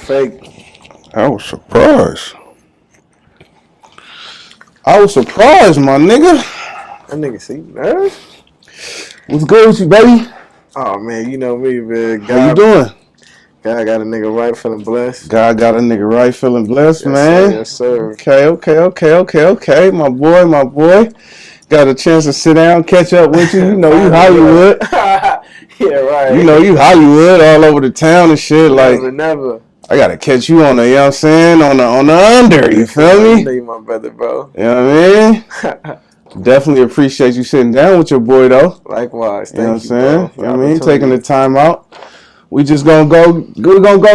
fake. I was surprised. My nigga. That nigga see nervous? What's good with you, baby? Oh man, you know me, man. How you doing? God got a nigga right, feeling blessed. God got a nigga right, feeling blessed, Yes, man. sir, yes, sir. Okay. My boy. Got a chance to sit down, catch up with you. You know you Hollywood. Yeah, right. You know you Hollywood all over the town and shit. Never. I gotta catch you on the, you know what I'm saying, on the under. You feel me? You know you my brother, bro. You know what I mean? Definitely appreciate you sitting down with your boy though. Likewise, you know what I'm saying? bro, you know what I mean? Taking the time out. We just gonna go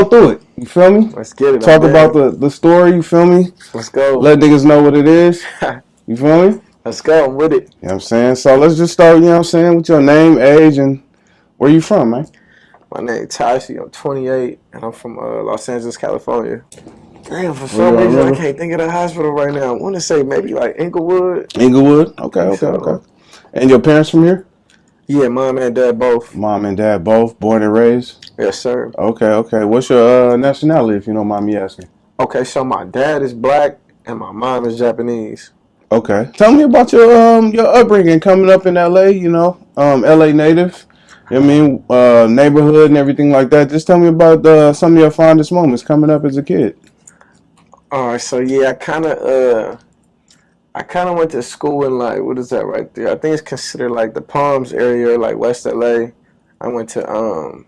through it. You feel me? Let's get it. Talk about the story. You feel me? Let's go. Let niggas know what it is. You feel me? Let's go. I'm with it. You know what I'm saying? So let's just start, you know what I'm saying, with your name, age, and where you from, man? My name Tashi. I'm 28, and I'm from Los Angeles, California. Damn, for some reason I can't think of the hospital right now. I want to say maybe like Inglewood. Okay. And your parents from here? Yeah, mom and dad both. Mom and dad both, born and raised? Yes, sir. Okay. What's your nationality, if you don't mind me asking? Okay, so my dad is black and my mom is Japanese. Okay. Tell me about your upbringing coming up in LA, you know, LA native. You know what I mean? Neighborhood and everything like that. Just tell me about some of your fondest moments coming up as a kid. All right, so yeah, I kind of went to school in like, what is that right there? I think it's considered like the Palms area, like West LA. I went to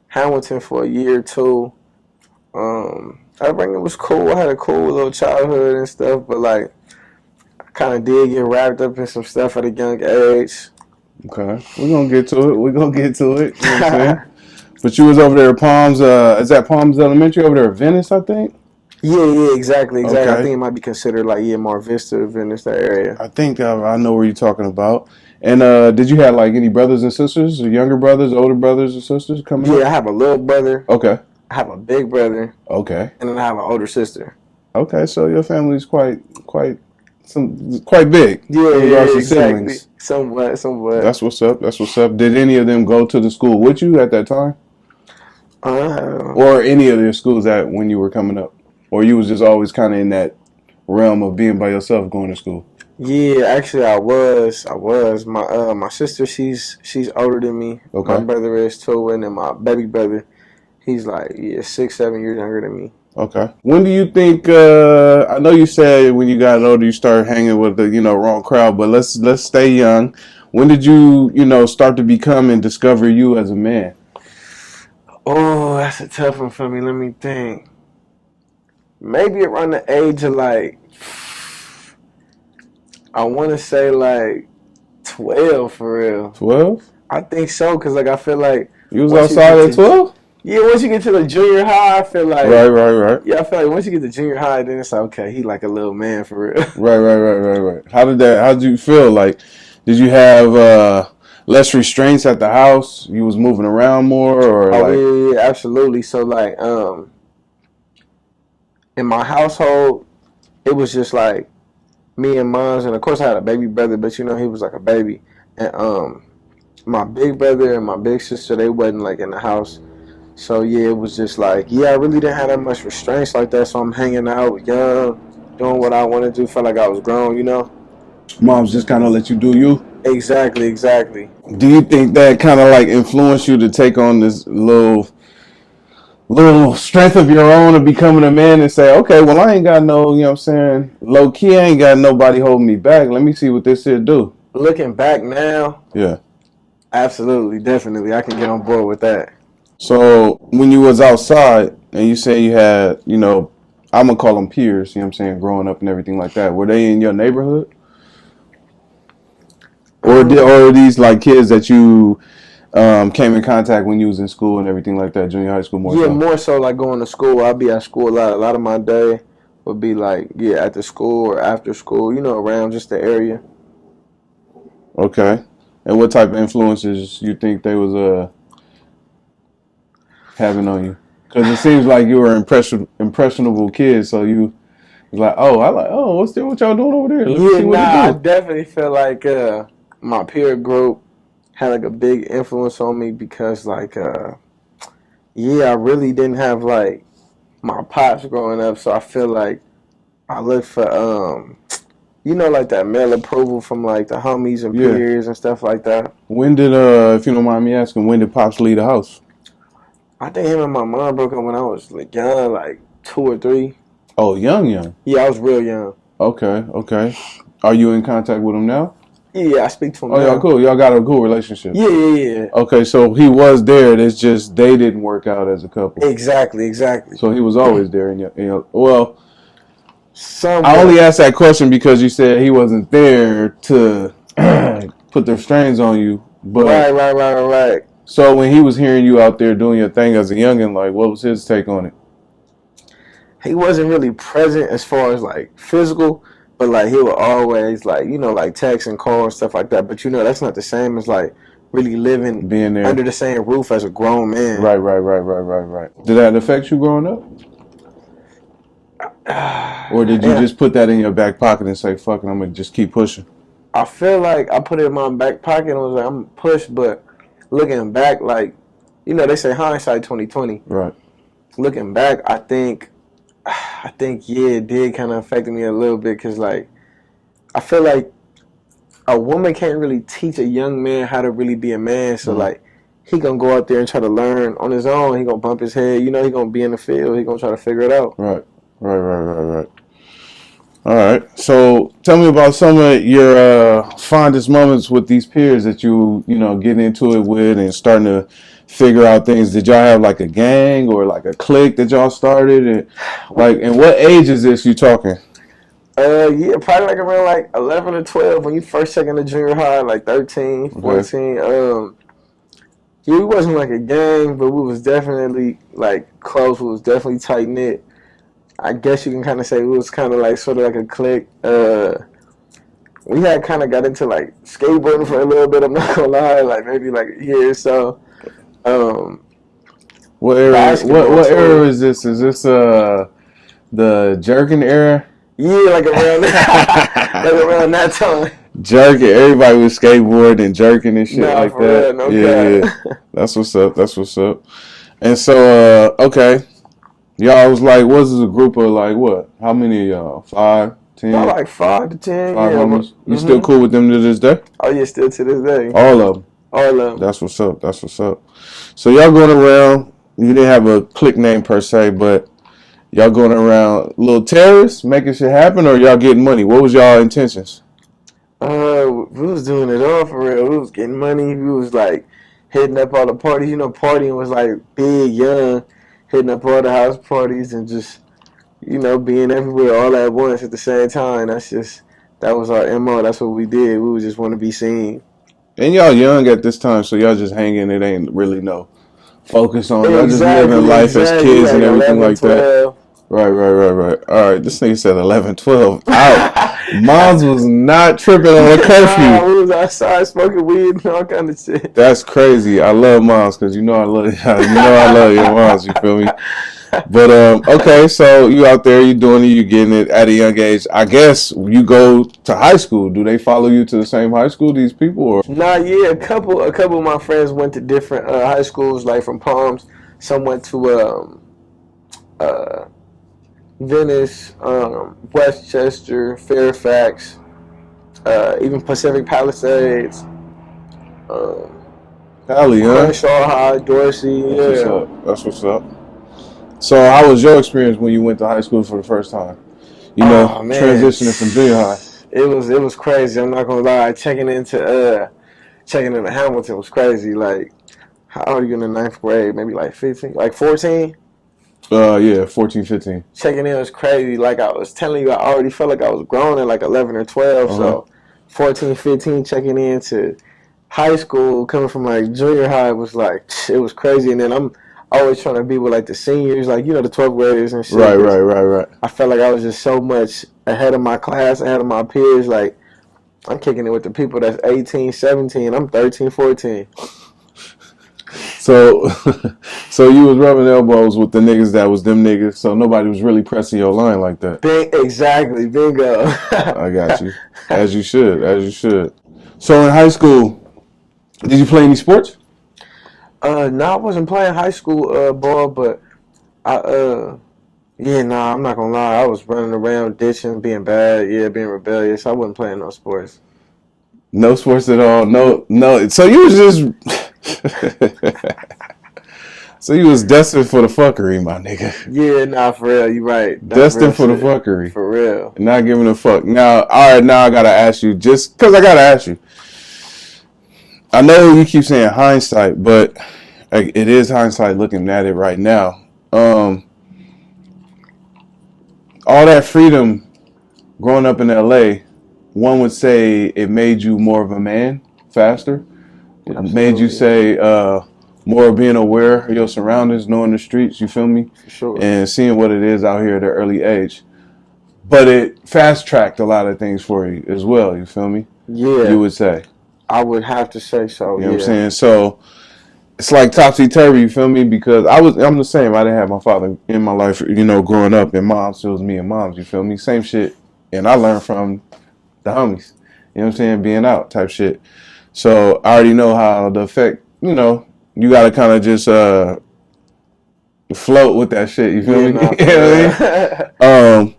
Hamilton for a year or two. Upbringing was cool. I had a cool little childhood and stuff, but like I kind of did get wrapped up in some stuff at a young age. Okay, we're gonna get to it. You know what I'm saying? But you was over there at Palms. Is that Palms Elementary over there at Venice? I think. Yeah, exactly. Okay. I think it might be considered like Mar Vista, Venice, that area. I think I know where you're talking about. And did you have like any brothers and sisters, or younger brothers, older brothers and sisters coming up? Yeah, I have a little brother. Okay. I have a big brother. Okay. And then I have an older sister. Okay, so your family's quite big. Yeah, exactly. Siblings. Somewhat. That's what's up. Did any of them go to the school with you at that time? Or any of their schools that when you were coming up? Or you was just always kind of in that realm of being by yourself going to school? Yeah, actually, I was. My sister, she's older than me. Okay. My brother is too, and then my baby brother, he's like 6-7 years younger than me. Okay. When do you think? I know you said when you got older you started hanging with the wrong crowd, but let's stay young. When did you start to become and discover you as a man? Oh, that's a tough one for me. Let me think. Maybe around the age of like, I want to say like 12 for real. 12? I think so, because like I feel like you was outside at 12? Yeah, once you get to the junior high, I feel like right. Yeah, I feel like once you get to junior high, then it's like okay, he like a little man for real. Right. How did you feel? Like, did you have less restraints at the house? You was moving around more, or yeah, absolutely. So like in my household, it was just like me and moms, and of course I had a baby brother, but he was like a baby, and my big brother and my big sister, they wasn't like in the house. So yeah, it was just like I really didn't have that much restraints like that. So I'm hanging out young, doing what I want to do. Felt like I was grown, Moms just kind of let you do you. Exactly. Do you think that kind of like influenced you to take on this little strength of your own of becoming a man and say, okay, well, I ain't got no, you know what I'm saying, low key, I ain't got nobody holding me back. Let me see what this here do. Looking back now, yeah, absolutely, definitely, I can get on board with that. So when you was outside and you say you had, I'm gonna call them peers, you know what I'm saying, growing up and everything like that, were they in your neighborhood? Or are these like kids that you came in contact when you was in school and everything like that, junior high school more so? More so like going to school. I'd be at school a lot. A lot of my day would be like, at the school or after school, around just the area. Okay. And what type of influences you think they was having on you? Because it seems like you were impressionable kid, so you was like, what y'all doing over there? Let's see what I definitely feel like my peer group had like a big influence on me because like I really didn't have like my pops growing up, so I feel like I look for like that male approval from like the homies and Yeah. peers and stuff like that. When did if you don't mind me asking, when did Pops leave the house? I think him and my mom broke up when I was like young, like 2 or 3. Oh, young. Yeah, I was real young. Okay. Are you in contact with him now? Yeah, I speak to him Oh, y'all now. cool. Y'all got a cool relationship. Yeah. Okay, so he was there. It's just they didn't work out as a couple. Exactly. So he was always there well, I Somewhat. only asked that question because you said he wasn't there to put their strains on you. But Right. so when he was hearing you out there doing your thing as a youngin', like, what was his take on it? He wasn't really present as far as like physical, but like he would always like like text and call and stuff like that. But that's not the same as like really living Being there. under the same roof as a grown man. Right. Did that affect you growing up? Or did you Yeah, just put that in your back pocket and say, fuck it, I'm going to just keep pushing? I feel like I put it in my back pocket and was like, I'm pushed, but looking back, like, they say hindsight 2020. Right. Looking back, I think yeah, it did kind of affect me a little bit because like I feel like a woman can't really teach a young man how to really be a man. So like he gonna go out there and try to learn on his own. He gonna bump his head. He gonna be in the field. He gonna try to figure it out. Right. All right. So tell me about some of your fondest moments with these peers that getting into it with and starting to figure out things. Did y'all have like a gang or like a clique that y'all started? And like, and what age is this you talking? Yeah, probably like around like 11 or 12 when you first check into junior high, like 13, 14. Okay. Yeah, we wasn't like a gang, but we was definitely like close. We was definitely tight knit. I guess you can kind of say we was kind of like sort of like a clique. We had kind of got into like skateboarding for a little bit. I'm not gonna lie, like maybe like a year or so. What era? What era is this? Is this the jerking era? Yeah, like around like around that time. Jerking, everybody was skateboarding and jerking and shit like that. Real, no. That's what's up. And so, okay, y'all was like, what was a group of like what? How many of y'all? 5, 10? About like 5 to 10. Five Yeah. homies. You still cool with them to this day? Oh yeah, still to this day. All of them. All of them. That's what's up. So y'all going around. You didn't have a clique name per se, but y'all going around little terrorists making shit happen, or y'all getting money? What was y'all intentions? We was doing it all for real. We was getting money. We was like hitting up all the parties. Partying was like big, young, hitting up all the house parties and just, being everywhere all at once at the same time. That was our MO. That's what we did. We would just want to be seen. And y'all young at this time, so y'all just hanging. It ain't really no focus on. Y'all just living life as kids like and everything 11, like 12. that. Right. All right, this nigga said 11, 12. Out. Moms was not tripping on a curfew. We was outside smoking weed and all kind of shit. That's crazy. I love moms because I love your moms. You feel me? But okay, so you out there, you doing it, you getting it at a young age. I guess you go to high school. Do they follow you to the same high school? These people, or Nah, yeah, a couple of my friends went to different high schools, like from Palms. Some went to Venice, Westchester, Fairfax, even Pacific Palisades, Crenshaw High, Dorsey. That's what's up. So, how was your experience when you went to high school for the first time? Transitioning from junior high. It was crazy. I'm not gonna lie. Checking into Hamilton was crazy. Like, how old are you in the 9th grade? Maybe like 15, like 14. 14, 15. Checking in was crazy. Like I was telling you, I already felt like I was grown at like 11 or 12. So 14, 15, checking into high school, coming from like junior high was like, it was crazy. And then I'm always trying to be with like the seniors, like, the 12th graders and shit. Right. I felt like I was just so much ahead of my class, ahead of my peers. Like, I'm kicking it with the people that's 18, 17. I'm 13, 14. So you was rubbing elbows with the niggas that was them niggas, so nobody was really pressing your line like that. Exactly, bingo. I got you. As you should. So in high school, did you play any sports? No, I wasn't playing high school ball, but I Yeah, nah, I'm not gonna lie. I was running around, ditching, being bad, being rebellious. I wasn't playing no sports. No sports at all. No, no. So you was just. So you was destined for the fuckery, my nigga. Yeah, nah, for real. You right. That's real Destined for the shit. fuckery. For real. Not giving a fuck. Now, all right, now I gotta ask you, just because I gotta ask you. I know you keep saying hindsight, but like, it is hindsight looking at it right now. All that freedom growing up in LA, one would say it made you more of a man faster. It made you Absolutely. say more of being aware of your surroundings, knowing the streets, you feel me? For sure. And seeing what it is out here at an early age. But it fast tracked a lot of things for you as well, you feel me? You Yeah, would say. I would have to say so. You know what I'm Yeah. saying? So it's like topsy turvy, you feel me? Because I'm the same. I didn't have my father in my life, growing up, and moms, it was me and moms, you feel me? Same shit. And I learned from the homies, you know what I'm saying? Being out type shit. So I already know how the effect, you got to kind of just float with that shit, you feel Yeah, me? nah, You for know real. what I mean?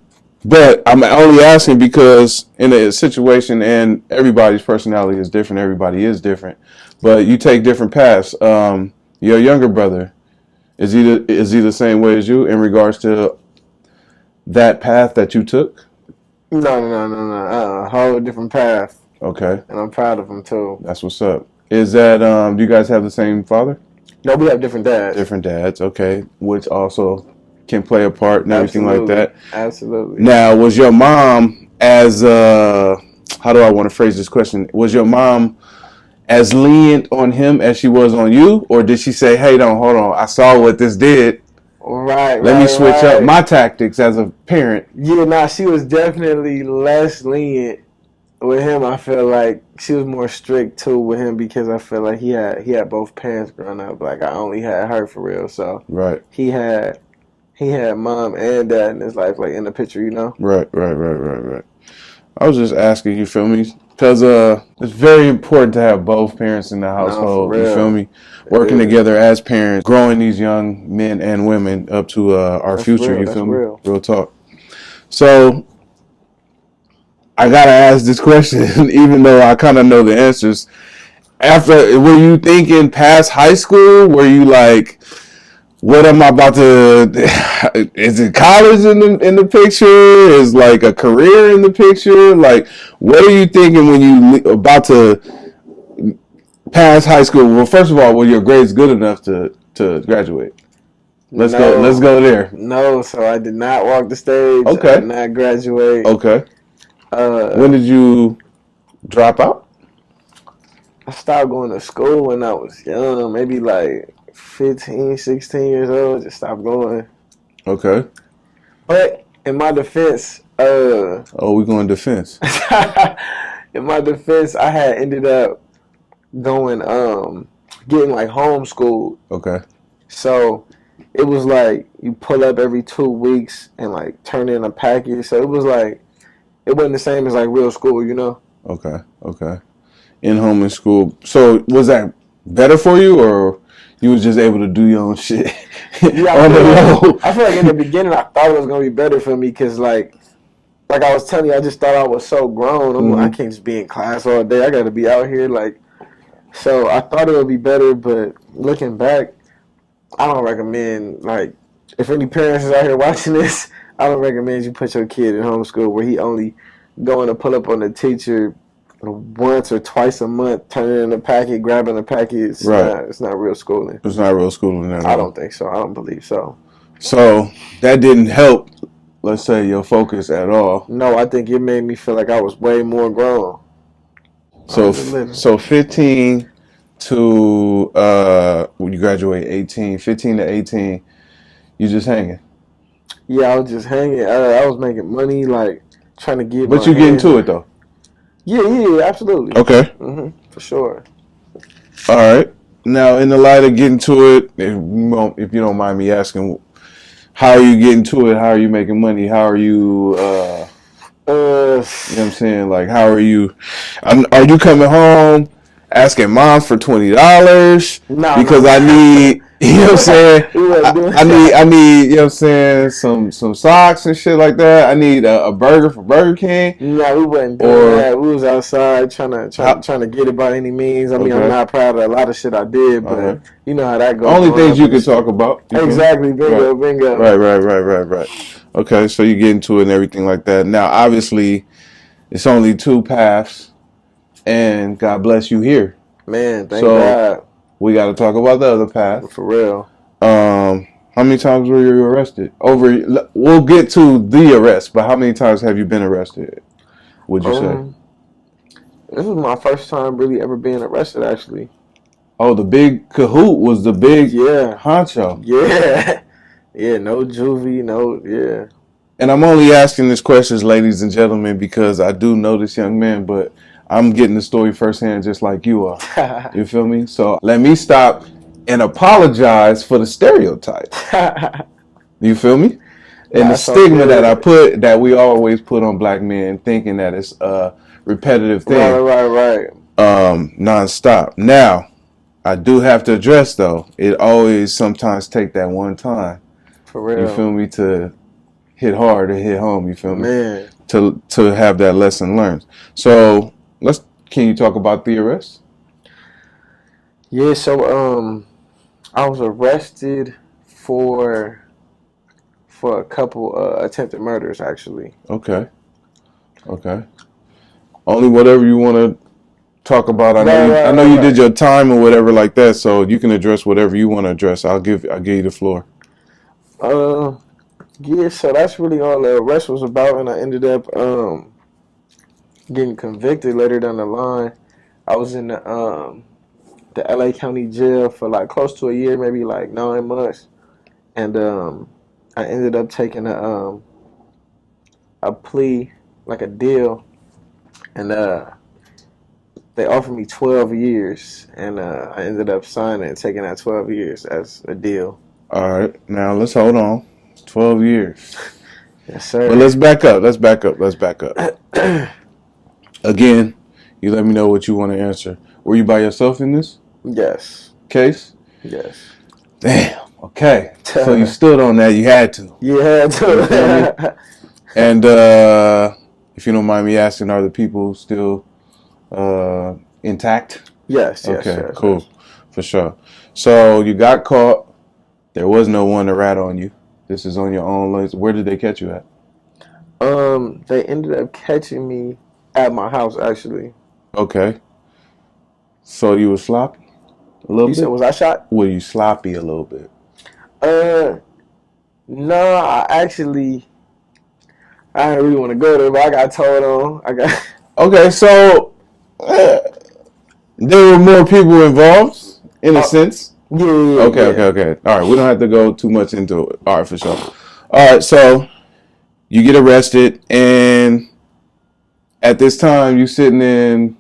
But I'm only asking because in a situation, and everybody's personality is different, everybody is different, but you take different paths. Your younger brother, is he the same way as you in regards to that path that you took? No. A whole different path, Okay, and I'm proud of him too. that's what's up. Is that do you guys have the same father? No, we have different dads. Different dads, okay, which also can play a part and everything like Absolutely. that. Absolutely. Now, was your mom as how do I want to phrase this question? Was your mom as lenient on him as she was on you, or did she say, "Hey, don't hold on, I saw what this did. Right, Let me right, switch up right. my tactics as a parent"? Yeah, nah, she was definitely less lenient with him. I feel like she was more strict too with him because I feel like he had both parents growing up. Like I only had her for real, so Right, he had he had mom and dad in his life, like in the picture. right. I was just asking, you feel me? Because it's very important to have both parents in the No, for household. You feel real, me? it Working is. together as parents, growing these young men and women up to our That's future. real. You That's feel me? real. Real talk. So I gotta ask this question, even though I kind of know the answers. After, were you thinking past high school? Were you like, what am I about to? Is it college in the picture? Is like a career in the picture? Like, what are you thinking when you about to pass high school? Well, first of all, were your grades good enough to graduate? Let's go. Let's No, go there. no. So I did not walk the stage. I did Okay. not graduate. Okay. When Uh, did you drop out? I stopped going to school when I was young, maybe like 15, 16 years old. Just stopped going. Okay. But in my defense, Oh, we going defense. in my defense, I had ended up going, getting like homeschooled. Okay. So it was like you pull up every 2 weeks and like turn in a package. So it was like it wasn't the same as like real school. Okay. Okay. In home and school. So was that better for you, or you was just able to do your own shit Yeah, on the low? I feel like in the beginning I thought it was gonna be better for me because like I was telling you, I just thought I was so grown. I'm like, I Mm-hmm. can't just be in class all day. I got to be out here. Like, so I thought it would be better, but looking back, I don't recommend, like, if any parents is out here watching this, I don't recommend you put your kid in homeschool where he only going to pull up on the teacher once or twice a month, turning in a packet, grabbing a packet. Right. It's not real schooling. It's not real schooling at I all. don't think so. I don't believe so. So that didn't help, let's say, your focus at all. No, I think it made me feel like I was way more grown. I So was just living. so 15 to when you graduate 18, 15 to 18, you just hanging. Yeah, I was just hanging. I was making money, like trying to get But my you get hands into it on. though. Yeah, absolutely. Okay. For sure. All right. Now, in the light of getting to it, if you don't mind me asking, how are you getting to it? How are you making money? How are you, Uh, you know what I'm saying? Like, how are you, are you coming home asking moms for $20 No, because I need, you know what I'm saying? We wasn't doing I need, you know what I'm saying, some socks and shit like that. I need a burger from Burger King. No, we wasn't doing Or that. We was outside trying how, to get it by any means. I mean, I'm okay, not proud of a lot of shit I did, all but right. you know how that goes Only growing things up you in the could talk street. about. You feel me? Exactly, Right. bingo, bingo. Right. Okay, so you get into it and everything like that. Now, obviously, it's only two paths, and God bless you here. Man, thank So God. we got to talk about the other path. For real. How many times were you arrested? We'll get to the arrest, but how many times have you been arrested? Would you say? Um, this was my first time really ever being arrested, actually. Oh, the big cahoot was the big Yeah, honcho. yeah, yeah. No juvie, no, yeah. And I'm only asking this questions, ladies and gentlemen, because I do know this young man, but I'm getting the story firsthand just like you are. You feel me? So let me stop and apologize for the stereotype. You feel me? And the Nah, it's all stigma that good. that we always put on black men, thinking that it's a repetitive thing, Right. nonstop. Now, I do have to address though, it always sometimes take that one time. For You real, feel me? To hit hard or hit home. You feel me? man. To have that lesson learned. So can you talk about the arrest? Yeah. So, I was arrested for a couple attempted murders, actually. Okay. Only whatever you want to talk about. I know you did Right. your time or whatever like that, so you can address whatever you want to address. I'll give you the floor. Uh, yeah. So that's really all the arrest was about, and I ended up getting convicted later down the line. I was in the LA County jail for like close to a year, maybe like 9 months, and I ended up taking a plea, like a deal, and they offered me 12 years, and I ended up signing and taking that 12 years as a deal. All right, now let's hold on. 12 years. Yes, But sir. let's back up. Let's back up. Again, you let me know what you want to answer. Were you by yourself in this Yes. case? Yes. Damn. Okay. So you stood on that. You had to. Yeah. You feel me? And if you don't mind me asking, are the people still intact? Yes. Okay, cool. For sure. So you got caught. There was no one to rat on you. This is on your own. Where did they catch you at? They ended up catching me at my house, actually. Okay. So you were sloppy a little You said, bit? was I shot? Were you sloppy a little bit? Uh, no, I didn't really want to go there, but I got told on. I got. Okay, so uh, there were more people involved in a Oh, sense. yeah. Okay. All right, we don't have to go too much into it. All right, for sure. All right, so you get arrested, and at this time you sitting in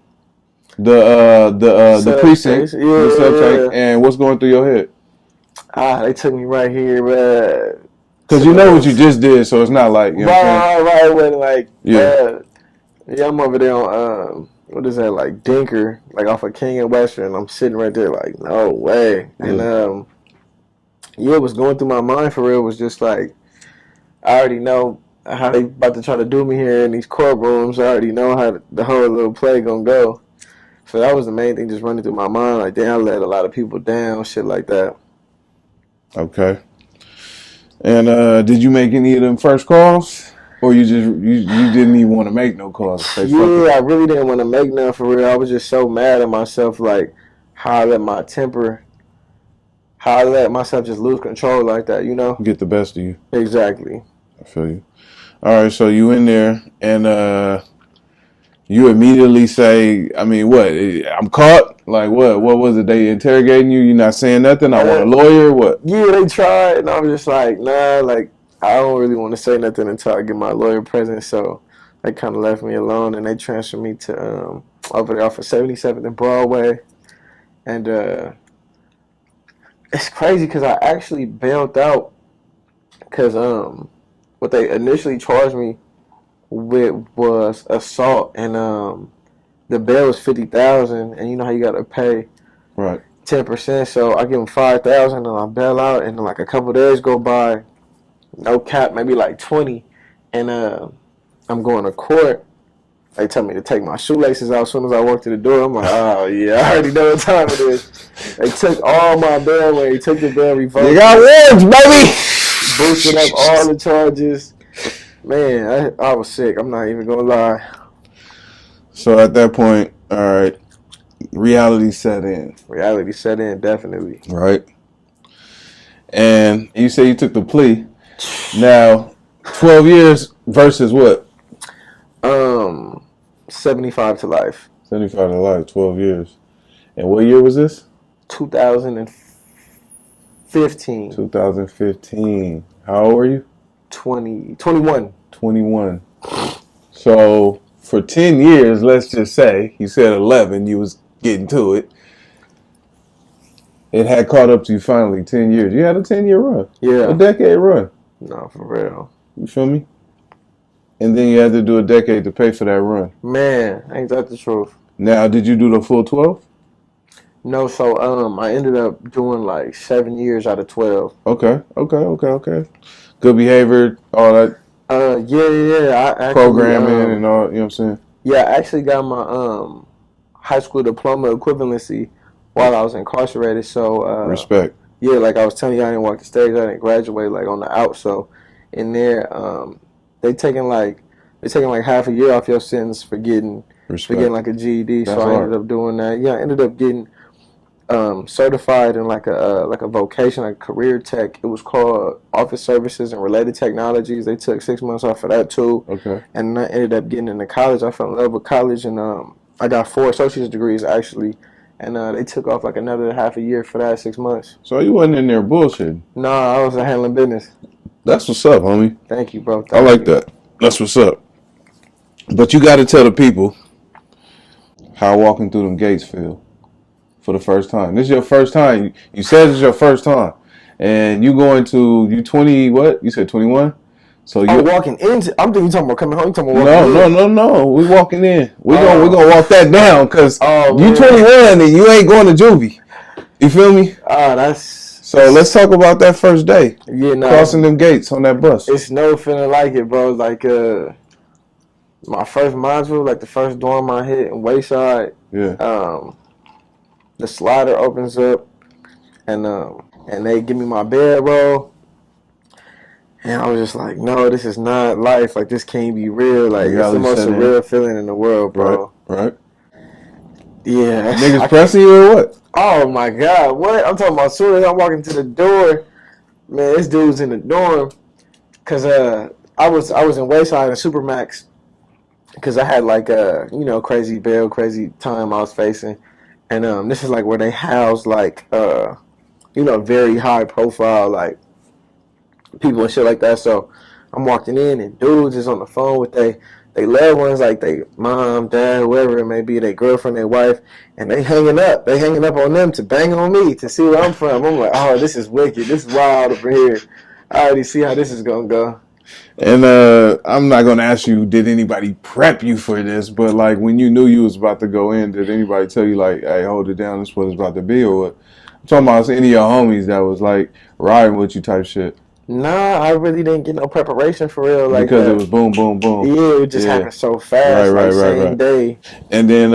the Sub precinct, space. the sub tank, Yeah. and what's going through your head? They took me right here, Because to you the know what little. you just did, so it's not like, you know what I'm saying? Right. When like, Yeah. yeah, I'm over there on what is that, like Dinker, like off of King and Western. I'm sitting right there, like, no way. And Yeah. yeah, what's going through my mind for real was just like, I already know how they about to try to do me here in these courtrooms. I already know how the whole little play gonna go. So that was the main thing just running through my mind. Like, damn, I let a lot of people down, shit like that. Okay. And did you make any of them first calls? Or you didn't even want to make no calls? Say fuck it. Yeah, I really didn't want to make none for real. I was just so mad at myself, like how I let my temper, how I let myself just lose control like that, you know? Get the best of you. Exactly. I feel you. All right, so you in there, and you immediately say, I mean, what? I'm caught? Like, what? What was it? They interrogating you? You not saying nothing? I want a Uh, lawyer? What? yeah, they tried, and I was just like, nah, like I don't really want to say nothing until I get my lawyer present. So they kind of left me alone, and they transferred me to over there off of 77th and Broadway, and it's crazy because I actually bailed out because what they initially charged me with was assault, and the bail was 50,000, and you know how you gotta pay Right. 10%. So I give them 5,000, and I bail out, and then like a couple of days go by, no cap, maybe like 20, and I'm going to court. They tell me to take my shoelaces out as soon as I walk through the door. I'm like, oh yeah, I already know what time it is. They took all my bail away. They took the bail revoked. You got warrants, baby. Boosted up all the charges. Man, I was sick. I'm not even gonna lie. So at that point, all right, reality set in. Reality set in, definitely. Right. And you say you took the plea. Now, 12 years versus what? 75 to life. 75 to life, 12 years. And what year was this? 2015. 2015. How old were you? 21. 21. So for 10 years, let's just say, you said 11, you was getting to it. It had caught up to you finally, 10 years. You had a 10-year run. Yeah. A decade run. No, for real. You feel me? And then you had to do a decade to pay for that run. Man, ain't that the truth? Now, did you do the full 12? No, so I ended up doing like 7 years out of 12. Okay. Good behavior, all that Yeah. I actually, programming and all, you know what I'm saying? Yeah, I actually got my high school diploma equivalency while I was incarcerated. So Respect. Yeah, like I was telling you, I didn't walk the stage. I didn't graduate like on the out. So in there, they taking like half a year off your sentence for getting like a GED. That's so I hard. ended up doing that. Yeah, I ended up getting certified in like a vocation, like career tech. It was called Office Services and Related Technologies. They took 6 months off for that too. Okay. And I ended up getting into college. I fell in love with college, and I got 4 associate's degrees actually. And they took off like another half a year for that, 6 months. So you wasn't in there bullshitting. Nah, I was handling business. That's what's up, homie. Thank you, bro. I like that. That's what's up. But you got to tell the people how walking through them gates feel for the first time. This is your first time. You said it's your first time. And you 20, what? You said 21? So you walking into, I'm thinking you talking about coming home. You talking about walking in? No. We walking in. We gonna walk that down because you 21 and you ain't going to juvie. You feel me? So let's talk about that first day. Yeah, crossing them gates on that bus. It's no feeling like it, bro. Like my first module, like the first dorm I hit in Wayside. Yeah. The slider opens up, and they give me my bedroll. And I was just like, no, this is not life. Like, this can't be real. Like, it's the most surreal feeling in the world, bro. Right. Yeah. Niggas pressing you or what? Oh, my God. What? I'm talking about as soon as I'm walking to the door, man, this dude's in the dorm. Because I was in Wayside and Supermax. Because I had, like, crazy bail, crazy time I was facing. And this is, like, where they house, like, very high profile, like, people and shit like that. So I'm walking in and dudes is on the phone with they loved ones, like they mom, dad, whoever it may be, their girlfriend, their wife, and they hanging up on them to bang on me to see where I'm from. I'm like, oh, this is wicked. This is wild over here. I already see how this is gonna go. And I'm not gonna ask you, did anybody prep you for this? But like when you knew you was about to go in, did anybody tell you like, hey, hold it down, this is what it's about to be, or what? I'm talking about any of your homies that was like riding with you type shit. Nah, I really didn't get no preparation for real. Like because it was boom, boom, boom. Yeah, it just happened so fast. Right. Same day. And then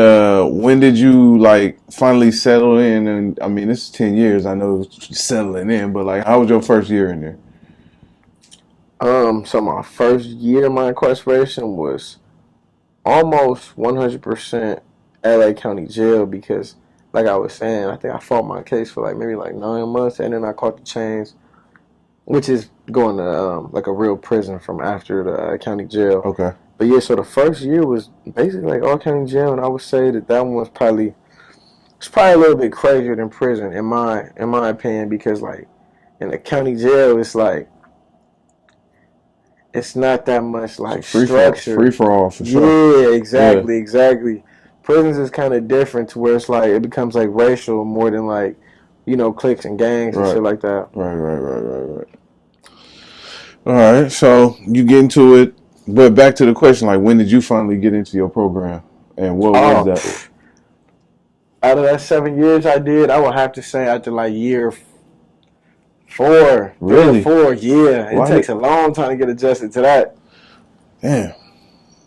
when did you like finally settle in? And I mean, this is 10 years. I know settling in, but like, how was your first year in there? So my first year of my incarceration was almost 100% LA County Jail because, like I was saying, I think I fought my case for maybe 9 months, and then I caught the chains, which is going to like a real prison from after the county jail. Okay. But yeah, so the first year was basically like all county jail, and I would say that one was probably a little bit crazier than prison in my opinion, because like in the county jail it's like it's not that much like structure. Free for all for sure. Yeah, exactly. Prisons is kind of different to where it's like it becomes like racial more than like cliques and gangs and shit like that. Right. All right, so you get into it, but back to the question, like when did you finally get into your program? And what was Oh, that? out of that 7 years I did, I would have to say after like year 4, 3 or 4, yeah, it Why takes did? a long time to get adjusted to that. Damn.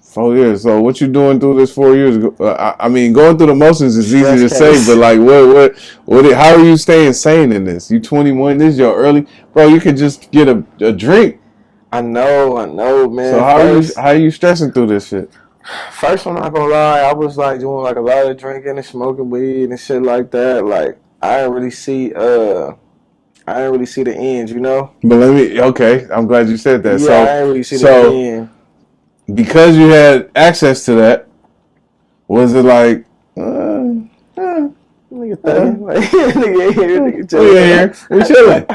4 years. So what you doing through this 4 years? I mean, going through the motions is easy Stress to say, but case. like, how are you staying sane in this? You 21. This is your early, bro. You could just get a drink. I know, So man. First, how are you stressing through this shit? first, I'm not gonna lie, I was like doing like a lot of drinking and smoking weed and shit like that. Like I didn't really see the end, you know? But okay, I'm glad you said that. Yeah, I didn't really see the So end. because you had access to that, was it like, Nigga thugging. Like, nigga here, nigga we chilling,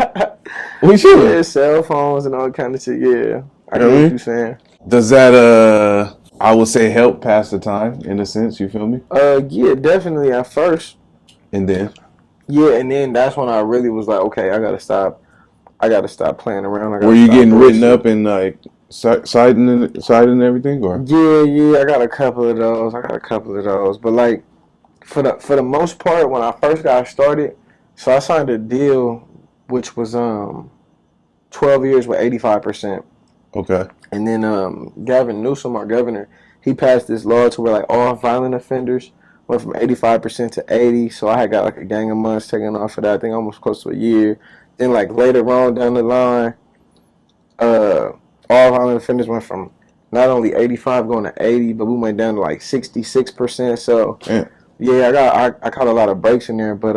we chilling. Yeah, cell phones and all kind of shit. Yeah, I You know get what I what mean? you're saying. Does that I would say help pass the time in a sense, you feel me? Yeah, definitely at first. And then Yeah, and then that's when I really was like, okay, I gotta stop. I gotta stop playing around. I were gotta you stop getting written up bullshit. and like citing and everything or Yeah, I got a couple of those. But like for the most part, when I first got started, so I signed a deal which was 12 years with 85%. okay. And then Gavin Newsom, our governor, he passed this law to where like all violent offenders went from 85% to 80. So I had got like a gang of months taken off for that. I think almost close to a year. Then like later on down the line, uh, all violent offenders went from not only 85 going to 80, but we went down to like 66%. So Damn. yeah, I caught a lot of breaks in there, but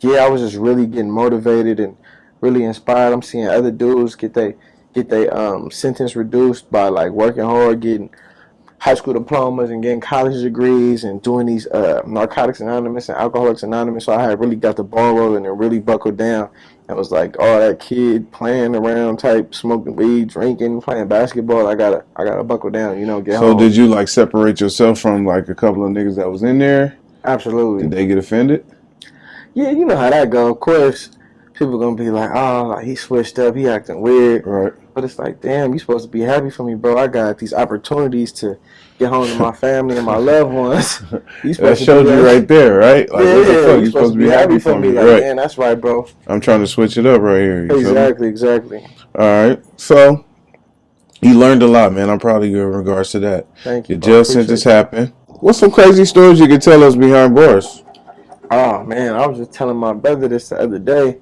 yeah, I was just really getting motivated and really inspired. I'm seeing other dudes get they sentence reduced by like working hard, getting high school diplomas and getting college degrees and doing these Narcotics Anonymous and Alcoholics Anonymous. So I had really got the ball rolling and really buckled down. It was like all that kid playing around type, smoking weed, drinking, playing basketball. I gotta buckle down, get So home. did you like separate yourself from like a couple of niggas that was in there? Did Absolutely. they get offended? Yeah, you know how that go. Of course, people gonna be like, "Oh, like he switched up, he acting weird." Right. But it's like, damn, you supposed to be happy for me, bro. I got these opportunities to get home to my family and my loved ones. You That supposed to be showed you like, right there, right? Like what the yeah, fuck? you You supposed supposed to to be be happy happy for for me. me, Like, right? damn, that's right, bro. I'm trying to switch it up right here. You feel me? Exactly. All right. So you learned a lot, man. I'm proud of you in regards to that. Thank you, Your bro. I jail sentence appreciate that. happened. What's some crazy stories you could tell us behind bars? Oh man, I was just telling my brother this the other day.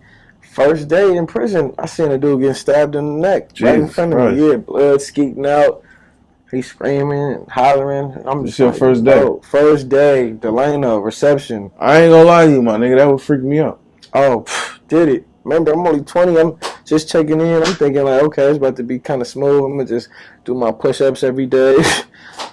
First day in prison, I seen a dude getting stabbed in the neck right in Jesus front of me. Christ. Yeah, blood skeeting out. He's screaming and hollering. I'm It's just your like, first day. bro, first day, Delano, reception. I ain't gonna lie to you, my nigga. That would freak me out. Oh, did it. Remember, I'm only 20. I'm just checking in. I'm thinking, like, okay, it's about to be kind of smooth. I'm going to just do my push ups every day.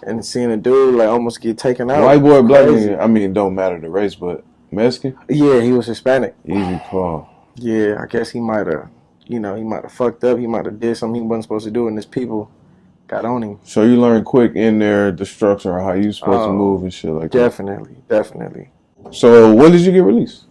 And seeing a dude, like, almost get taken out. White boy, black Crazy. nigga. I mean, it don't matter the race, but Mexican, Yeah, he was Hispanic. easy call. Yeah, I guess he might have, he might have fucked up. He might have did something he wasn't supposed to do, and his people got on him. So you learn quick in there the structure of how you supposed to move Oh, and shit like that. definitely. So when did you get released?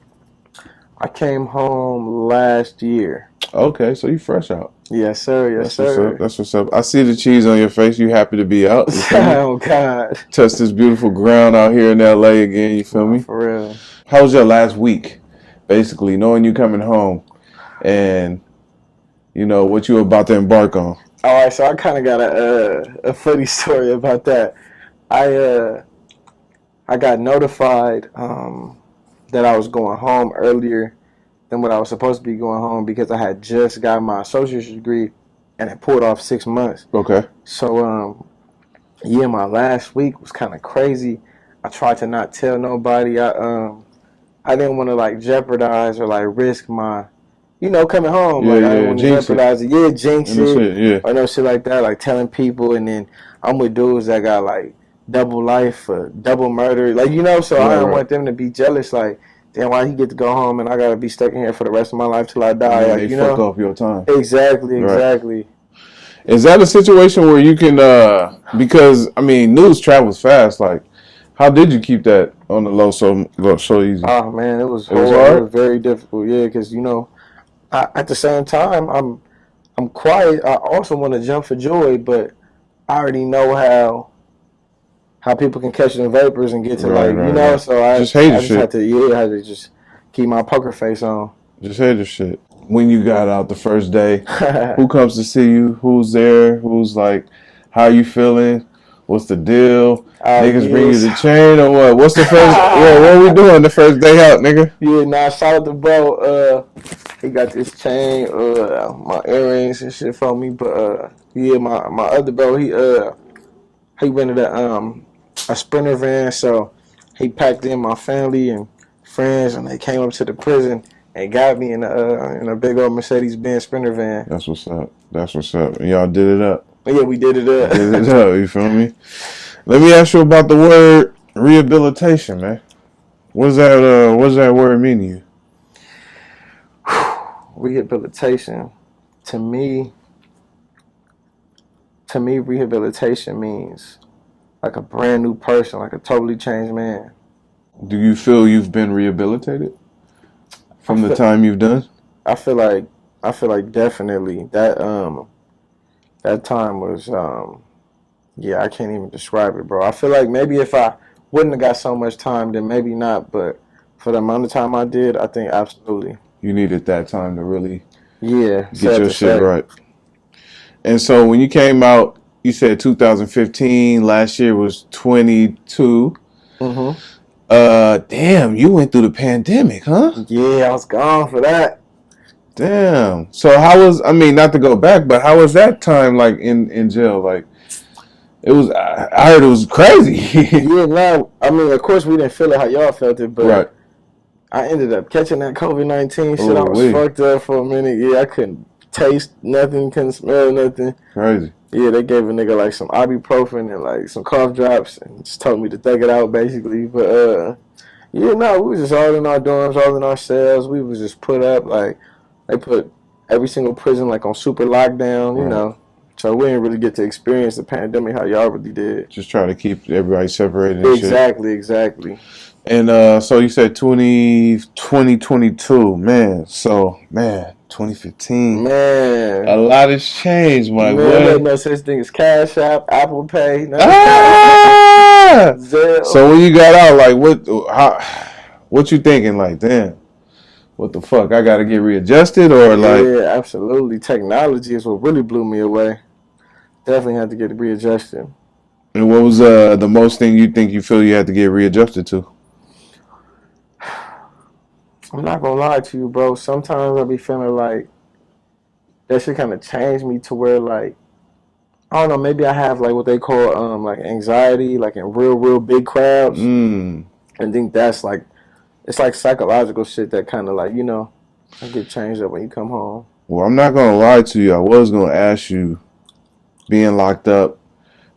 I came home last year. Okay, so you fresh out. Yes, sir. Yes, That's what's up. sir. That's what's up. I see the cheese on your face. You happy to be out. You feel me? Oh, God. Touch this beautiful ground out here in LA again. You feel Nah, me? for real. How was your last week? Basically, knowing you coming home and what you about to embark on. All right, so I kind of got a funny story about that. I I got notified that I was going home earlier than what I was supposed to be going home because I had just got my associate's degree and it pulled off 6 months. Okay. So yeah, my last week was kind of crazy. I tried to not tell nobody. I didn't want to like jeopardize or like risk my coming home. Yeah, Like I didn't yeah. want to Jinx it. jeopardize it. Yeah, jinx And that's it it. Yeah. or no shit like that. Like telling people, and then I'm with dudes that got like double life or double murder. Like so I Right, don't right. want them to be jealous. Like, damn, why he get to go home and I gotta be stuck in here for the rest of my life till I And die. then Like they fuck off your time. Exactly, Right. exactly. Is that a situation where you can because I mean news travels fast, like how did you keep that on the low so easy? Oh man, it was It was hard. It hard? was very difficult. Yeah, because at the same time I'm quiet. I also want to jump for joy, but I already know how people can catch them vapors and get to Right, like, right, you know. right. So I Just hater just had shit. to, yeah, I had to just keep my poker face on. Just hater shit. When you got out the first day, who comes to see you? Who's there? Who's like, how you feeling? What's the deal? Niggas bring you Yes. the chain or what? What's the first? What we doing the first day out, nigga? Yeah, nah, shout out to bro. He got this chain, my earrings and shit for me. But yeah, my other bro, he rented a Sprinter van, so he packed in my family and friends, and they came up to the prison and got me in a big old Mercedes Benz Sprinter van. That's what's up. That's what's up. And y'all did it up. But yeah, we did it Did it up. up. You feel me? Let me ask you about the word rehabilitation, man. What's that word mean to you? Rehabilitation, to me, rehabilitation means like a brand new person, like a totally changed man. Do you feel you've been rehabilitated I from the feel, time you've done? I feel like, definitely that time was yeah, I can't even describe it, bro. I feel like maybe if I wouldn't have got so much time, then maybe not. But for the amount of time I did, I think absolutely. You needed that time to really Yeah, get sad your to shit say. right. And so when you came out, you said 2015. Last year was 22. Mm-hmm. Damn, you went through the pandemic, huh? Yeah, I was gone for that. Damn. So how was? I mean, not to go back, but how was that time like in jail? Like it was. I heard it was crazy. Yeah, now I mean, of course, we didn't feel it how y'all felt it, but Right. I ended up catching that COVID-19 shit. I Oh, was we fucked up for a minute. Yeah, I couldn't taste nothing, couldn't smell nothing. crazy. Yeah, they gave a nigga like some ibuprofen and like some cough drops and just told me to thug it out basically. But yeah, no, we was just all in our dorms, all in our cells. We was just put up like they put every single prison like on super lockdown, you Right. know. So we didn't really get to experience the pandemic how y'all really did. Just try to keep everybody separated and shit. Exactly. And so you said 2022, man. So, man, 2015. A Man, lot has changed, my man, there boy. wasn't no such thing as Cash App, Apple Pay, none of Ah! Zelle. So when you got out, like, what you thinking? Like, damn, what the fuck? I gotta get readjusted, or like, Yeah, absolutely. Technology is what really blew me away. Definitely had to get readjusted. and what was the most thing you think you feel you had to get readjusted to? I'm not gonna lie to you, bro. Sometimes I be feeling like that shit kind of changed me to where like I don't know, maybe I have like what they call like anxiety, like in real big crowds. Mm. And think that's like it's like psychological shit that kind of like I get changed up when you come home. Well, I'm not gonna lie to you. I was gonna ask you, being locked up,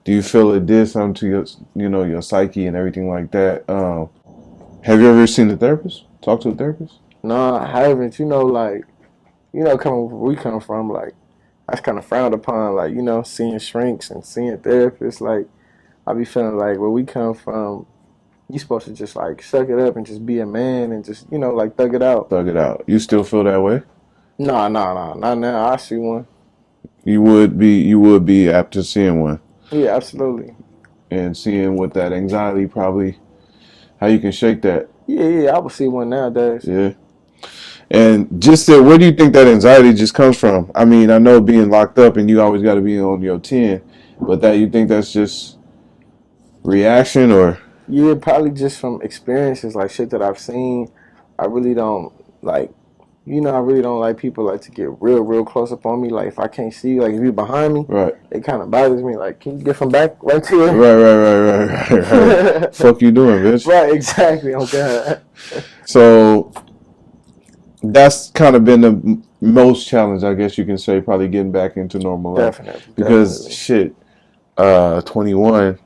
do you feel it did something to your psyche and everything like that? Have you ever seen a therapist? Talk to a therapist? No, I haven't. Like coming where we come from, like that's kind of frowned upon. Like seeing shrinks and seeing therapists. Like I be feeling like where we come from, you supposed to just like suck it up and just be a man and just like thug it out. Thug it out. You still feel that way? No, not now. I see one. You would be apt to seeing one Yeah, absolutely. and seeing with that anxiety probably how you can shake that. Yeah, I would see one nowadays. Yeah. And just where do you think that anxiety just comes from? I mean, I know being locked up and you always got to be on your 10, but that you think that's just reaction or Yeah, probably just from experiences like shit that I've seen. I really don't like. I really don't like people like to get real close up on me. Like if I can't see you, like if you're behind me, right. it kind of bothers me. Like, can you get from back right to you? Right. Fuck you doing, bitch. Right, exactly. Oh God. So that's kind of been the most challenge, I guess you can say, probably getting back into normal life. Definitely. Because shit, 21,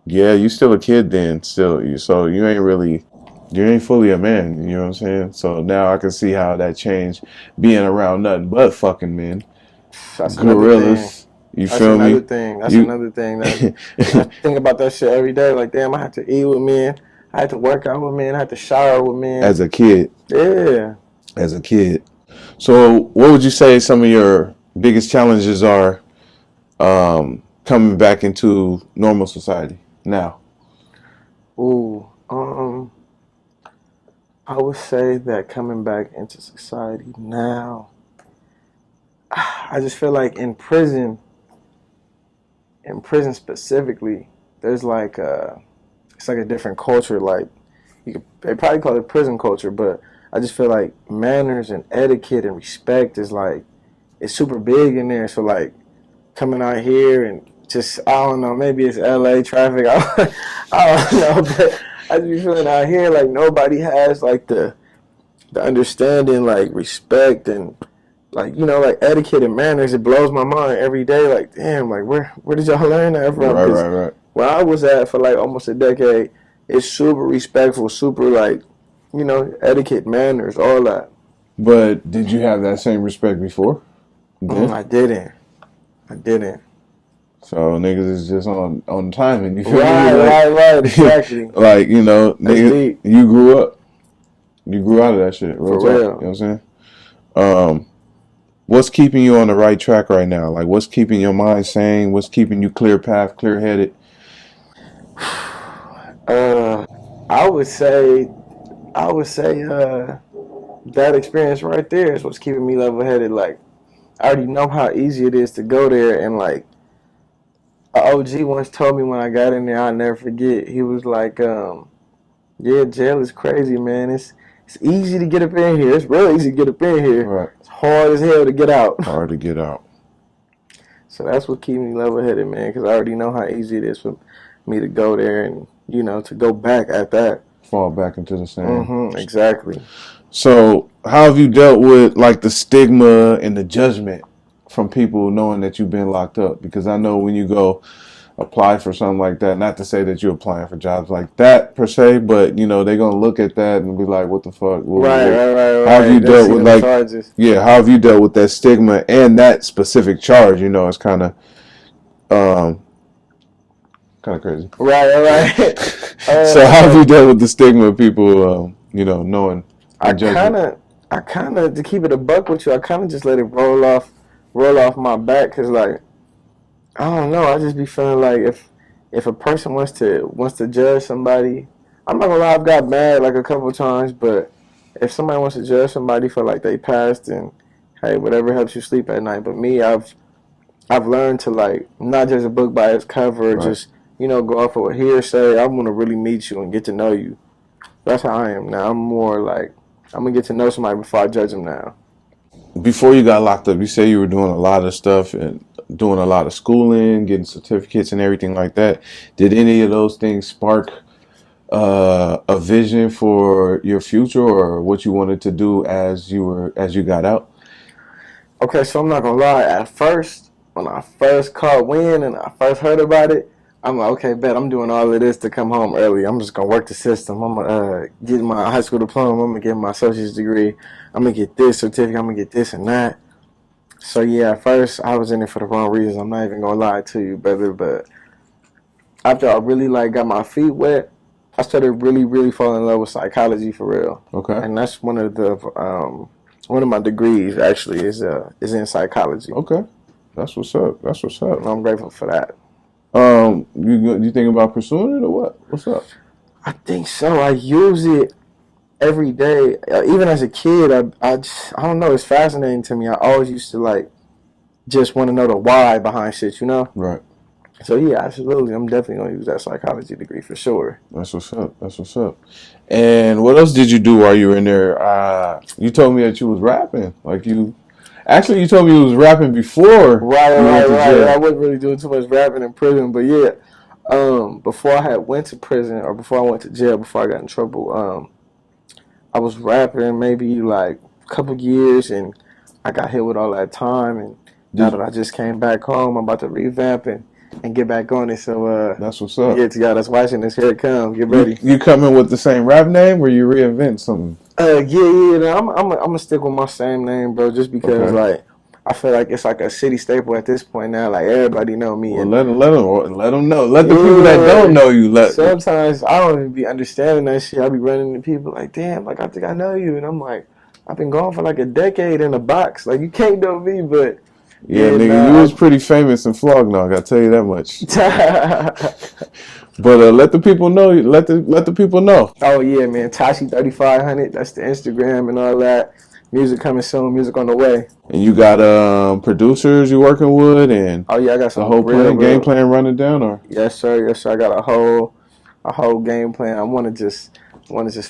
yeah, you still a kid then, still. So you ain't fully a man. You know what I'm saying? So now I can see how that changed, being around nothing but fucking men, That's another thing. gorillas. You feel me? That's another thing. That I think about that shit every day. Like, damn, I have to eat with men. I had to work out with men. I had to shower with men. As a kid. Yeah. As a kid. So what would you say some of your biggest challenges are coming back into normal society? now? Ooh, I would say that coming back into society now, I just feel like in prison specifically, there's like it's like a different culture. Like they probably call it prison culture, but I just feel like manners and etiquette and respect is like it's super big in there. So like coming out here and just I don't know, maybe it's LA traffic. I don't know, but I just be feeling out here like nobody has like the understanding, like respect and like like etiquette and manners. It blows my mind every day. Like damn, like where did y'all learn that from? Right, Because right, right. where I was at for like almost a decade, it's super respectful, super like etiquette, manners, all that. But did you have that same respect before? Then? I didn't. I didn't. So niggas is just on timing. You feel me? Right, Like, right, right. Exactly. like That's nigga, deep. you grew up. You grew out of that shit. Real For talk. You know real. what I'm saying? What's keeping you on the right track right now? Like, what's keeping your mind sane? What's keeping you clear path, clear headed? Uh, I would say, that experience right there is what's keeping me level headed. Like, I already know how easy it is to go there, and like, a OG once told me when I got in there, I'll never forget. He was like, "Yeah, jail is crazy, man. It's easy to get up in here. It's real easy to get up in here. Right. It's hard as hell to get out." Hard to get out. So that's what keeps me level headed, man, because I already know how easy it is for me to go there and, to go back at that. Fall back into the same. Exactly. So, how have you dealt with like the stigma and the judgment from people knowing that you've been locked up? Because I know when you go apply for something like that, not to say that you're applying for jobs like that per se, but they're gonna look at that and be like, "What the fuck?" Right. How have you They dealt see with them like, charges. yeah? How have you dealt with that stigma and that specific charge? It's um kind of crazy. Right. So how have you dealt with the stigma of people, knowing I and judgment? kind of, to keep it a buck with you, I kind of just let it roll off my back, because like I don't know. I just be feeling like if a person wants to judge somebody, I'm not gonna lie. I've got mad like a couple of times, but if somebody wants to judge somebody for like they passed, and hey, whatever helps you sleep at night. But me, I've learned to like not judge a book by its cover, Right. just go off of a hearsay. I want to really meet you and get to know you. That's how I am now. I'm more like I'm gonna get to know somebody before I judge them now. Before you got locked up, you say you were doing a lot of stuff and doing a lot of schooling, getting certificates and everything like that. Did any of those things spark a vision for your future or what you wanted to do as you got out? Okay, so I'm not gonna lie. At first, when I first caught wind and I first heard about it, I'm like, okay, bet I'm doing all of this to come home early. I'm just gonna work the system. I'm gonna get my high school diploma. I'm gonna get my associate's degree. I'm gonna get this certificate. I'm gonna get this and that. So yeah, at first I was in it for the wrong reasons. I'm not even gonna lie to you, brother. But after I really like got my feet wet, I started really, really falling in love with psychology for real. Okay. And that's one of my degrees actually is in psychology. Okay. That's what's up. That's what's up. And I'm grateful for that. You think about pursuing it or what? What's up? I think so. I use it every day. Even as a kid, I don't know. It's fascinating to me. I always used to like just want to know the why behind shit. Right. So yeah, absolutely. I'm definitely gonna use that psychology degree for sure. That's what's up. That's what's up. And what else did you do while you were in there? You told me that you was rapping. You told me you was rapping before you went to Right. I jail. wasn't really doing too much rapping in prison, but yeah. Before I had went to prison or before I went to jail, before I got in trouble, I was rapping maybe like a couple years, and I got hit with all that time. And now Did that I just came back home, I'm about to revamp and get back on it. So That's what's up. yeah, to y'all that's watching this, here it comes. Get You ready. you coming with the same rap name or you reinvent something? Yeah. No, I'm gonna stick with my same name, bro. Just because Okay. like I feel like it's like a city staple at this point now. Like everybody know me, Well, and let them know. Let the people that don't yeah. know you let. Sometimes I don't even be understanding that shit. I be running into people like, damn, like I think I know you, and I'm like, I've been gone for like a decade in a box. Like you can't know me, but Yeah, yeah, nigga, you nah. was pretty famous in Flognog. I tell you that much. But let the people know. Let the people know. Oh yeah, man. TASHI3500. That's the Instagram and all that. Music coming soon. Music on the way. And you got producers you working with, and Oh yeah, I got the some whole real, plan, game real. plan running down, or Yes sir, yes sir. I got a whole game plan. I want to just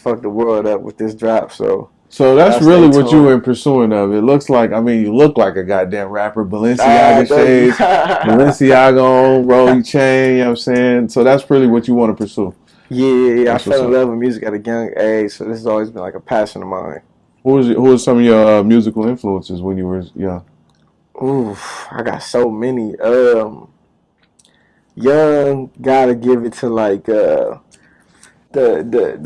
fuck the world up with this drop. So so y'all that's stay really what you tuned. in pursuing of. It looks like, I mean, you look like a goddamn rapper. Ah, Balenciaga thank you. shades, Balenciaga on, roll your chain. You know what I'm saying? So that's really what you want to pursue. Yeah, yeah, yeah. I That's what's fell in up. love with music at a young age, so this has always been like a passion of mine. Who was some of your musical influences when you were young? Oof, I got so many. Young, gotta give it to like the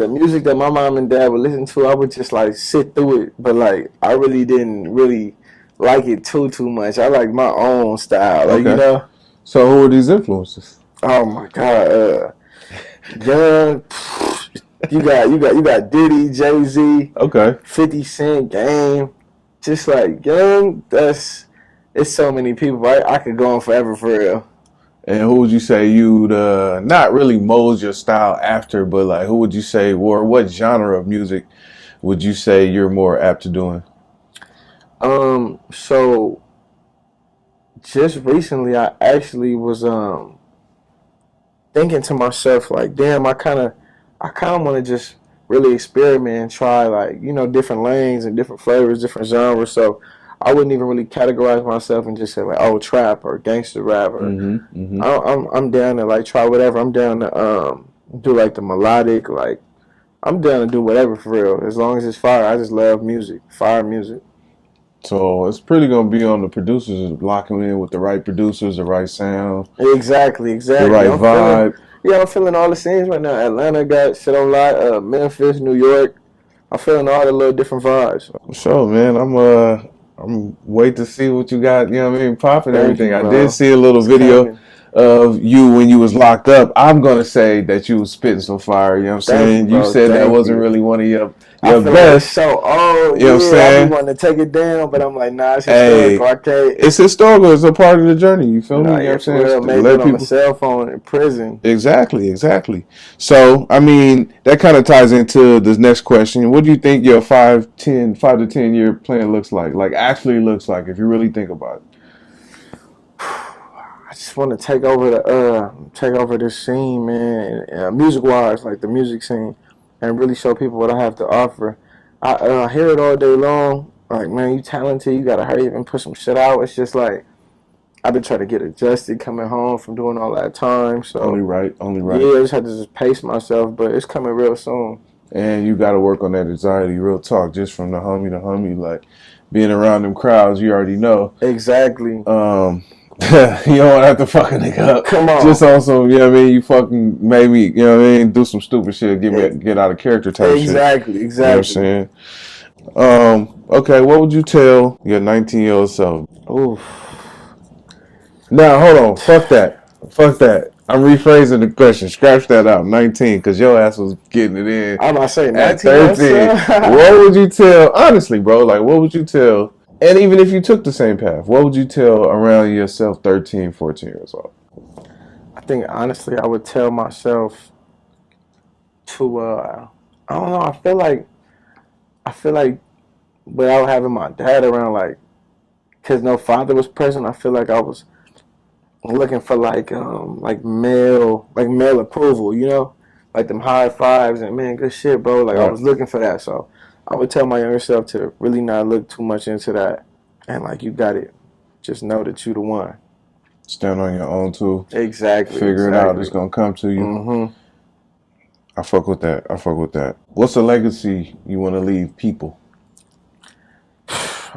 music that my mom and dad would listen to. I would just like sit through it, but like I really didn't really like it too much. I like my own style, like Okay. So who are these influences? Oh my God, Young. You got Diddy, Jay Z, Okay. 50 Cent, Game. Just like Young, it's so many people. I could go on forever for real. And who would you say you'd not really mold your style after, but like who would you say, or what genre of music would you say you're more apt to doing? So just recently, I actually was thinking to myself like, damn, I kind of want to just really experiment and try like different lanes and different flavors, different genres. So I wouldn't even really categorize myself and just say like, oh, trap or gangster rap or Mm-hmm. Mm-hmm. I'm down to like try whatever. I'm down to do like the melodic like. I'm down to do whatever for real. As long as it's fire. I just love music. Fire music. So it's pretty gonna be on the producers locking in with the right producers, the right sound, Exactly, the exactly. right I'm feeling vibe. yeah, I'm feeling all the scenes right now. Atlanta got shit on lot, Memphis, New York. I'm feeling all the little different vibes. For sure, man. I'm wait to see what you got, you know what I mean, popping and Thank you, everything. I did bro. see a little It's video coming. of you when you was locked up. I'm gonna say that you was spitting some fire, you know what I'm Thank you, saying? You bro. said that Thank wasn't you. really one of I your feel like it's best, so old. you know what I'm Yeah, I be saying? wanting to take it down, but I'm like, nah, it's historical. Hey, I can't. it's historical, it's a part of the journey, you feel me? Nah, You know what yeah, I'm for saying? real. Made that Let on a people cell phone in prison. exactly, exactly. So, I mean, that kind of ties into this next question. What do you think your 5 to 10 year plan looks like? Like, actually looks like, if you really think about it. I just want to take over this scene, man, music wise, like the music scene, and really show people what I have to offer. I hear it all day long. Like, man, you talented. You gotta hurry up and put some shit out. It's just like I've been trying to get adjusted coming home from doing all that time. Only So right, only right. yeah, I just had to just pace myself, but it's coming real soon. And you got to work on that anxiety, real talk, just from the homie to homie. Like, being around them crowds, you already know. Exactly. You don't have to fuck a nigga up. Come on. Just on some, you know what I mean? You fucking made me, you know what I mean? Do some stupid shit, E- get out of character type shit. Exactly. You know what I'm Exactly. saying? Okay, what would you tell your 19-year-old self? Oof. Now, hold on. Fuck that. Fuck that. I'm rephrasing the question. Scratch that out. 19, because your ass was getting it in I'm not saying at 19 years 13. What old. would you tell, honestly, bro? Like, what would you tell? And even if you took the same path, what would you tell around yourself 13, 14 years old? I think honestly, I would tell myself to I don't know. I feel like without having my dad around, like, cause no father was present. I feel like I was looking for like male approval. Like them high fives and man, good shit, bro. Like I Right. was looking for that. So I would tell my younger self to really not look too much into that, and like you got it. Just know that you the one. Stand on your own, too. Exactly. Figure it out. It's Exactly. going to come to you. Mhm. I fuck with that. I fuck with that. What's a legacy you want to leave people?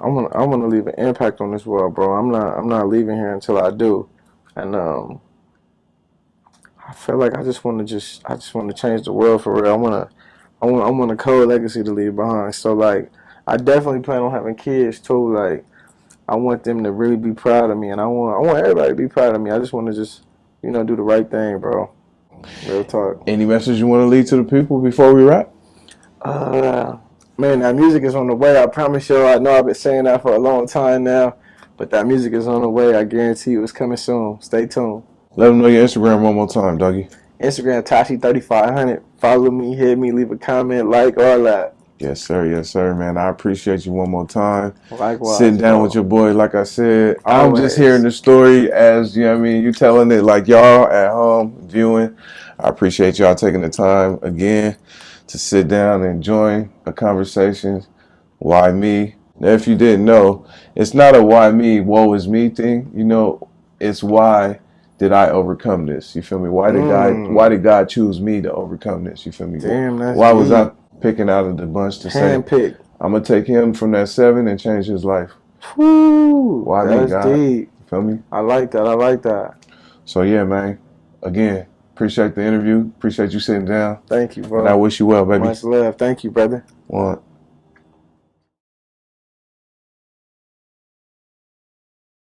I want to leave an impact on this world, bro. I'm not leaving here until I do, and I feel like I just want to change the world for real. I want a cold legacy to leave behind. So like, I definitely plan on having kids too. Like, I want them to really be proud of me, and I want everybody to be proud of me. I just want to just do the right thing, bro. Real talk. Any message you want to leave to the people before we wrap? Uh, Man, that music is on the way. I promise you. I know I've been saying that for a long time now, but that music is on the way. I guarantee you, it's coming soon. Stay tuned. Let them know your Instagram one more time, Dougie. Instagram TASHI3500. Follow me, hit me, leave a comment, like, all that. Yes, sir, man. I appreciate you one more time. Likewise, Sitting down bro. with your boy, like I said. I'm just Always. hearing the story as, you know what I mean, you telling it like y'all at home viewing. I appreciate y'all taking the time again to sit down and join a conversation. Why me? Now, if you didn't know, it's not a why me, woe is me thing. You know, it's why did I overcome this? You feel me? Why did God choose me to overcome this? You feel me? Damn, that's Why was I deep. picking out of the bunch to say, Handpicked. I'm gonna take him from that 7 and change his life? Woo, Why me, that's God? deep. You feel me? I like that. I like that. So yeah, man. Again, appreciate the interview. Appreciate you sitting down. Thank you, bro. And I wish you well, baby. Much love. Thank you, brother. One.